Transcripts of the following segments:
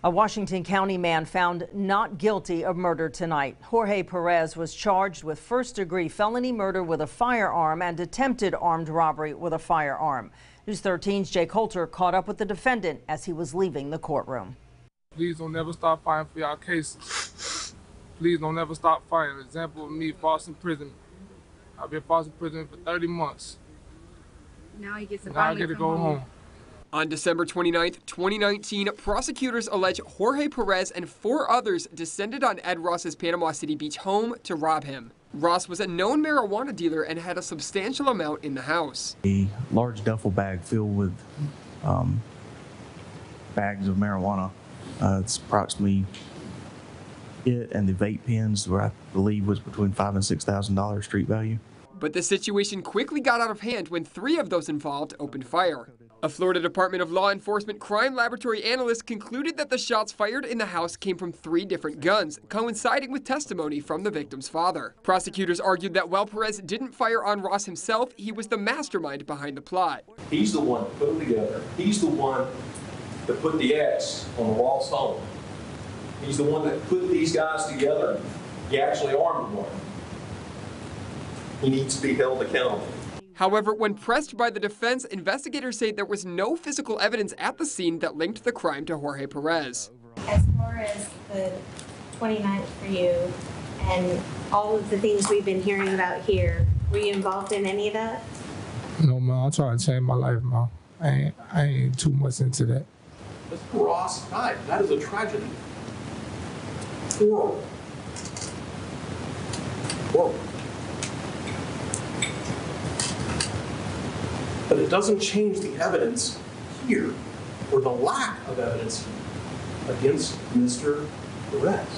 A Washington County man found not guilty of murder tonight. Jorge Perez was charged with first-degree felony murder with a firearm and attempted armed robbery with a firearm. News 13's Jake Holter caught up with the defendant as he was leaving the courtroom. Please don't never stop fighting for y'all cases. Please don't never stop fighting. An example of me, false imprisonment. I've been false imprisonment for 30 months. Now he gets to now I get to go home. On December 29, 2019, prosecutors allege Jorge Perez and 4 others descended on Ed Ross's Panama City Beach home to rob him. Ross was a known marijuana dealer and had a substantial amount in the house. A large duffel bag filled with bags of marijuana. It's approximately it and the vape pens, where I believe was between $5,000 and $6,000 street value. But the situation quickly got out of hand when 3 of those involved opened fire. A Florida Department of Law Enforcement crime laboratory analyst concluded that the shots fired in the house came from 3 different guns, coinciding with testimony from the victim's father. Prosecutors argued that while Perez didn't fire on Ross himself, he was the mastermind behind the plot. He's the one that put them together. He's the one that put the X on the Ross home. He's the one that put these guys together. He actually armed one. He needs to be held accountable. However, when pressed by the defense, investigators say there was no physical evidence at the scene that linked the crime to Jorge Perez. As far as the 29th for you and all of the things we've been hearing about here, were you involved in any of that? No, man, I'm trying to change my life, man. I ain't too much into that. Mr. Ross died. That is a tragedy. Horrible. Horrible. But it doesn't change the evidence here, or the lack of evidence against Mr. Perez.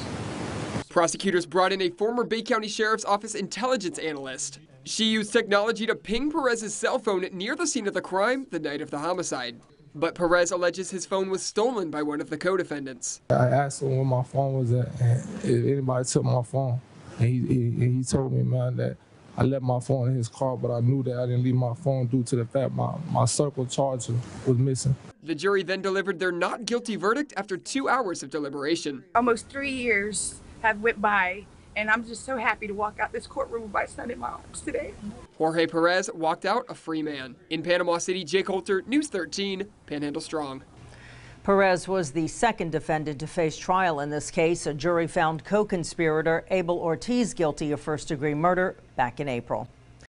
Prosecutors brought in a former Bay County Sheriff's Office intelligence analyst. She used technology to ping Perez's cell phone near the scene of the crime the night of the homicide. But Perez alleges his phone was stolen by one of the co-defendants. I asked him where my phone was at, and if anybody took my phone. And he told me, man, that I left my phone in his car, but I knew that I didn't leave my phone due to the fact my circle charger was missing. The jury then delivered their not guilty verdict after 2 hours of deliberation. Almost 3 years have went by, and I'm just so happy to walk out this courtroom with my son in my arms today. Jorge Perez walked out a free man. In Panama City, Jake Holter, News 13, Panhandle Strong. Perez was the second defendant to face trial in this case. A jury found co-conspirator Abel Ortiz guilty of first-degree murder back in April.